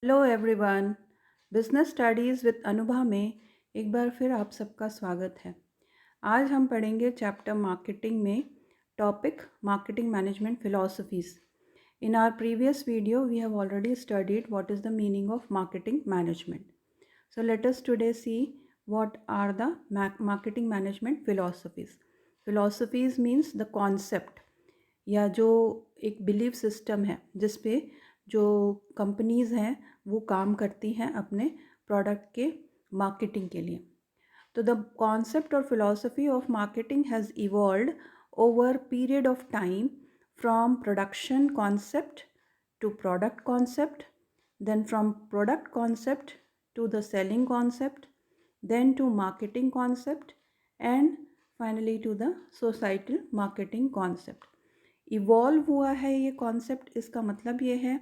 Hello everyone. Business studies with Anubha में एक बार फिर आप सबका स्वागत है। आज हम पढ़ेंगे चैप्टर मार्केटिंग में topic marketing management philosophies. In our previous video we have already studied what is the meaning of marketing management. So let us today see what are the marketing management philosophies. Philosophies means the concept या जो एक belief system है जिस पे जो companies हैं वो काम करती हैं अपने प्रोडक्ट के मार्केटिंग के लिए। तो द कॉन्सेप्ट और philosophy of marketing has evolved over period of time from production concept to product concept, then from product concept to the selling concept, then to marketing concept, and finally to the societal marketing concept. Evolve हुआ है ये concept, इसका मतलब ये है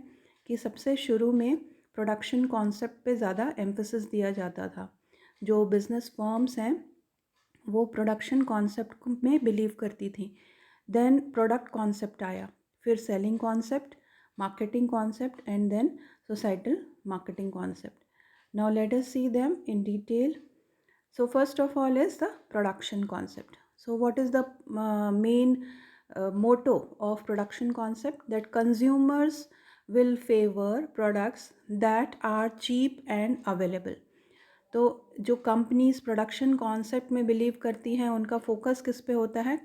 कि सबसे शुरू में प्रोडक्शन कॉन्सेप्ट पे ज़्यादा एम्फेसिस दिया जाता था। जो बिज़नेस फर्म्स हैं वो प्रोडक्शन कॉन्सेप्ट में बिलीव करती थी। देन प्रोडक्ट कॉन्सेप्ट आया, फिर selling concept, marketing concept, and then societal marketing concept. Now let us see them in detail. So first of all is the production concept. So what is the main motto of production concept? That consumers will favor products that are cheap and available. तो जो companies production concept में believe करती हैं उनका focus किस पे होता है?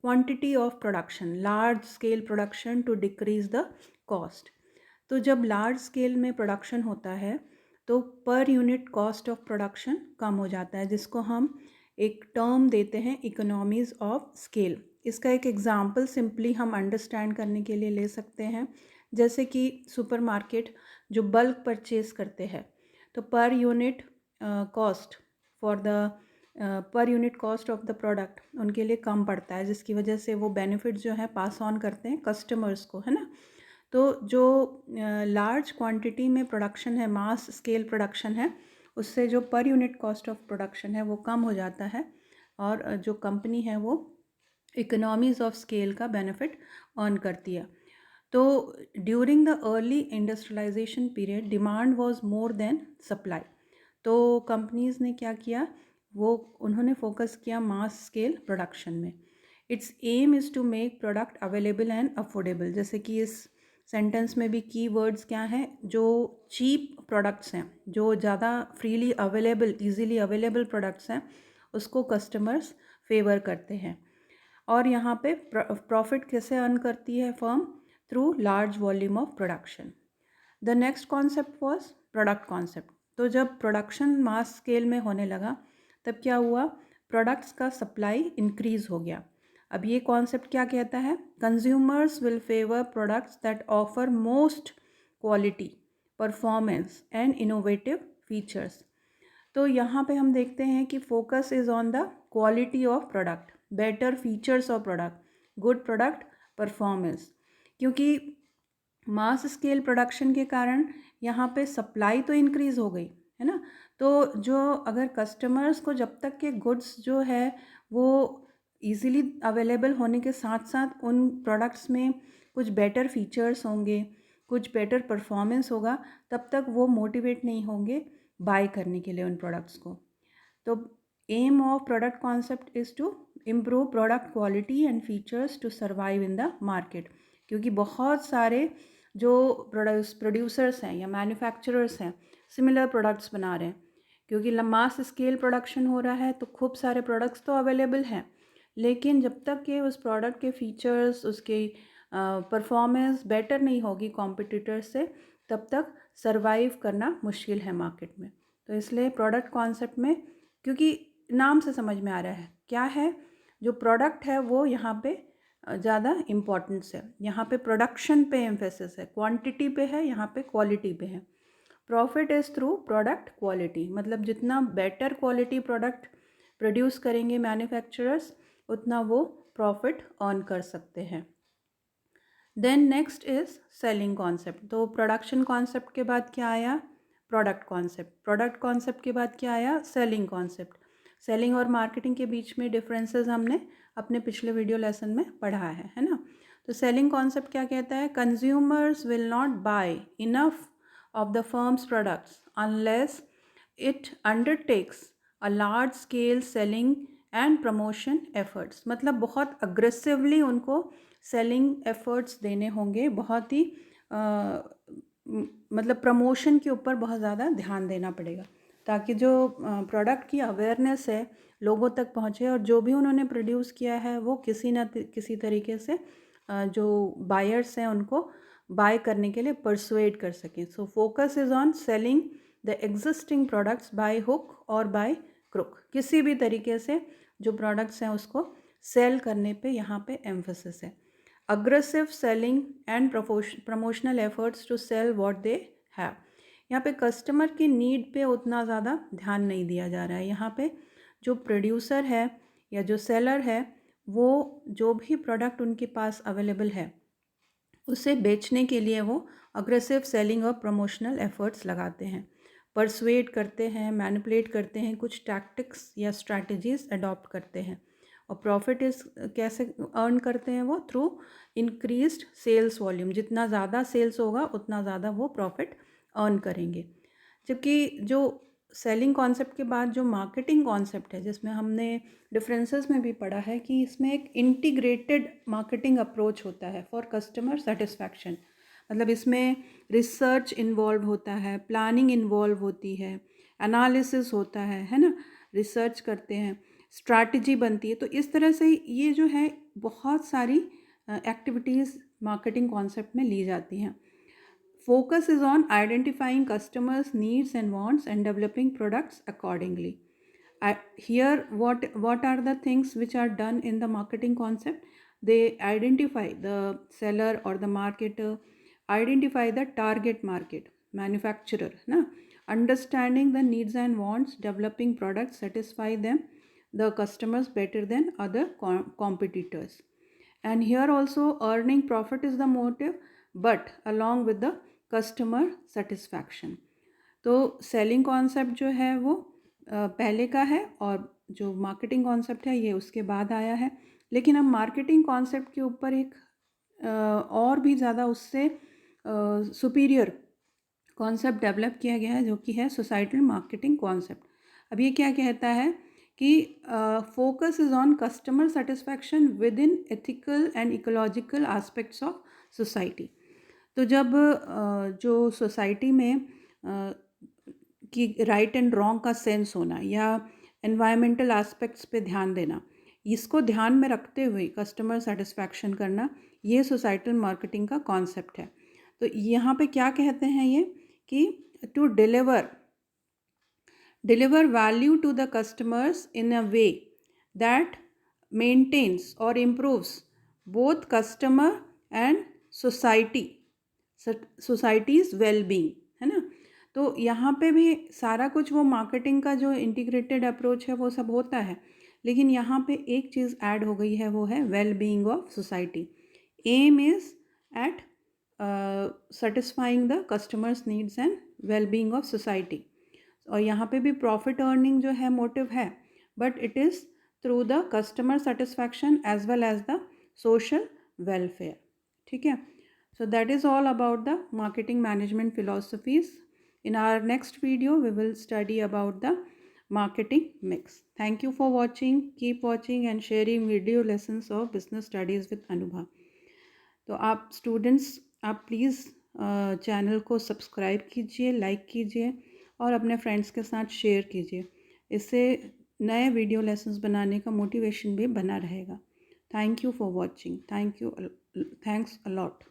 Quantity of production, large scale production to decrease the cost. तो जब लार्ज स्केल में प्रोडक्शन होता है तो पर यूनिट कॉस्ट ऑफ प्रोडक्शन कम हो जाता है, जिसको हम एक टर्म देते हैं इकोनॉमीज़ ऑफ स्केल। इसका एक एग्जांपल सिंपली हम अंडरस्टैंड करने के लिए ले सकते हैं, जैसे कि सुपरमार्केट जो बल्क परचेज करते हैं तो पर यूनिट कॉस्ट फॉर द पर unit cost of the product उनके लिए कम पड़ता है, जिसकी वजह से वो बेनिफिट जो है पास ऑन करते हैं कस्टमर्स को, है ना। तो जो लार्ज क्वांटिटी में प्रोडक्शन है, मास स्केल प्रोडक्शन है, उससे जो पर यूनिट कॉस्ट ऑफ प्रोडक्शन है वो कम हो जाता है और जो कंपनी है वो इकोनॉमीज़ ऑफ स्केल का बेनिफिट अर्न करती है। तो during the early industrialization period demand was more than supply. तो कंपनीज़ ने क्या किया, वो उन्होंने फोकस किया मास स्केल प्रोडक्शन में। Its aim is to make product available and affordable. जैसे कि इस सेंटेंस में भी की वर्ड्स क्या हैं? जो चीप प्रोडक्ट्स हैं, जो ज़्यादा freely available, easily available products हैं, उसको कस्टमर्स फेवर करते हैं। और यहाँ पे प्रॉफिट कैसे अर्न करती है firm? Through large volume of production. The next concept was product concept. तो जब प्रोडक्शन मास स्केल में होने लगा तब क्या हुआ? प्रोडक्ट्स का सप्लाई इंक्रीज हो गया। अब ये कॉन्सेप्ट क्या कहता है? Consumers will favour products that offer most quality, performance and innovative features. तो यहाँ पे हम देखते हैं कि focus is on the quality of product, better features of product, good product performance. क्योंकि मास स्केल प्रोडक्शन के कारण यहाँ पे सप्लाई तो इंक्रीज़ हो गई, है ना। तो जो अगर कस्टमर्स को जब तक के गुड्स जो है वो इजीली अवेलेबल होने के साथ साथ उन प्रोडक्ट्स में कुछ बेटर फीचर्स होंगे, कुछ बेटर परफॉर्मेंस होगा, तब तक वो मोटिवेट नहीं होंगे बाय करने के लिए उन प्रोडक्ट्स को। तो aim of product concept is to improve product quality and features to survive in the market. क्योंकि बहुत सारे जो प्रोड्यूसर्स हैं या मैन्युफैक्चरर्स हैं सिमिलर प्रोडक्ट्स बना रहे हैं, क्योंकि मास स्केल प्रोडक्शन हो रहा है तो खूब सारे प्रोडक्ट्स तो अवेलेबल हैं, लेकिन जब तक कि उस प्रोडक्ट के फीचर्स, उसके परफॉर्मेंस बेटर नहीं होगी कॉम्पिटिटर्स से, तब तक सरवाइव करना मुश्किल है मार्केट में। तो इसलिए प्रोडक्ट कॉन्सेप्ट में, क्योंकि नाम से समझ में आ रहा है क्या है, जो प्रोडक्ट है वो यहाँ पे ज़्यादा इम्पॉर्टेंस है। यहाँ पे प्रोडक्शन पे एम्फेसिस है, क्वांटिटी पे है, यहाँ पे क्वालिटी पे है। Profit is through product quality, मतलब जितना बेटर क्वालिटी प्रोडक्ट प्रोड्यूस करेंगे मैन्युफैक्चरर्स उतना वो प्रॉफिट अर्न कर सकते हैं। Then next is selling concept. तो प्रोडक्शन कॉन्सेप्ट के बाद क्या आया? Product concept. प्रोडक्ट कॉन्सेप्ट के बाद क्या आया? Selling concept. सेलिंग और मार्केटिंग के बीच में डिफरेंसेस हमने अपने पिछले वीडियो लेसन में पढ़ा है ना। तो सेलिंग कॉन्सेप्ट क्या कहता है? Consumers will not buy enough of the firm's products unless it undertakes a large scale selling and promotion efforts. मतलब बहुत aggressively उनको selling efforts देने होंगे, बहुत ही मतलब प्रमोशन के ऊपर बहुत ज़्यादा ध्यान देना पड़ेगा ताकि जो प्रोडक्ट की अवेयरनेस है लोगों तक पहुँचे और जो भी उन्होंने प्रोड्यूस किया है वो किसी न किसी तरीके से जो बायर्स हैं उनको बाय करने के लिए परसुएड कर सकें. So focus is on selling the existing products by hook और बाय क्रुक. किसी भी तरीके से जो प्रोडक्ट्स हैं उसको सेल करने पे यहाँ पे एम्फोसिस है. Aggressive selling and promotional efforts to sell what they have. यहाँ पे कस्टमर की नीड पे उतना ज़्यादा ध्यान नहीं दिया जा रहा है. यहाँ पे जो प्रोड्यूसर है या जो सेलर है वो जो भी प्रोडक्ट उनके पास अवेलेबल है उसे बेचने के लिए वो अग्रेसिव सेलिंग और प्रमोशनल एफर्ट्स लगाते हैं, परसुएड करते हैं, मैनिपुलेट करते हैं, कुछ टैक्टिक्स या स्ट्रैटेजीज अडॉप्ट करते हैं. और प्रॉफिट इस कैसे अर्न करते हैं वो थ्रू इंक्रीज्ड सेल्स वॉल्यूम. जितना ज़्यादा सेल्स होगा उतना ज़्यादा वो प्रॉफिट अर्न करेंगे. जबकि जो सेलिंग कॉन्सेप्ट के बाद जो मार्केटिंग कॉन्सेप्ट है जिसमें हमने डिफरेंसेस में भी पढ़ा है कि इसमें एक इंटीग्रेटेड मार्केटिंग अप्रोच होता है फॉर कस्टमर सेटिस्फैक्शन. मतलब इसमें रिसर्च इन्वॉल्व होता है, प्लानिंग इन्वॉल्व होती है, एनालिसिस होता है ना, रिसर्च करते हैं, स्ट्रैटेजी बनती है. तो इस तरह से ये जो है बहुत सारी एक्टिविटीज़ मार्केटिंग कॉन्सेप्ट में ली जाती हैं. Focus is on identifying customers' needs and wants and developing products accordingly. Here, what are the things which are done in the marketing concept? They identify the seller or the marketer, identify the target market, manufacturer, na? Understanding the needs and wants, developing products satisfy them, the customers better than other competitors. And here also earning profit is the motive, but along with the customer satisfaction. तो selling concept जो है वो पहले का है और जो marketing concept है ये उसके बाद आया है. लेकिन अब मार्केटिंग कॉन्सेप्ट के ऊपर एक और भी ज़्यादा उससे सुपीरियर कॉन्सेप्ट डेवलप किया गया है जो कि है सोसाइटल मार्केटिंग कॉन्सेप्ट. अब ये क्या कहता है कि focus is on customer satisfaction with in ethical and ecological aspects of society. तो जब जो सोसाइटी में कि राइट एंड रॉन्ग का सेंस होना या एनवायरमेंटल एस्पेक्ट्स पे ध्यान देना, इसको ध्यान में रखते हुए कस्टमर सेटिस्फैक्शन करना, ये सोसाइटल मार्केटिंग का कॉन्सेप्ट है. तो यहाँ पे क्या कहते हैं ये कि to deliver value to the customers in a way that maintains और improves both customer and societies wellbeing, है ना. तो यहाँ पे भी सारा कुछ वो मार्केटिंग का जो इंटीग्रेटेड अप्रोच है वो सब होता है, लेकिन यहाँ पे एक चीज़ ऐड हो गई है वो है wellbeing of society. Aim is at satisfying the customers needs and wellbeing of society. और यहाँ पे भी प्रॉफिट अर्निंग जो है मोटिव है, but it is through the customer satisfaction as well as the social welfare. ठीक है. So that is all about the marketing management philosophies. In our next video, we will study about the marketing mix. Thank you for watching. Keep watching and sharing video lessons of business studies with Anubha. तो आप students आप please channel को subscribe कीजिए, like कीजिए और अपने friends के साथ शेयर कीजिए. इससे नए वीडियो लेसन्स बनाने का मोटिवेशन भी बना रहेगा. Thank you for watching. Thanks a lot.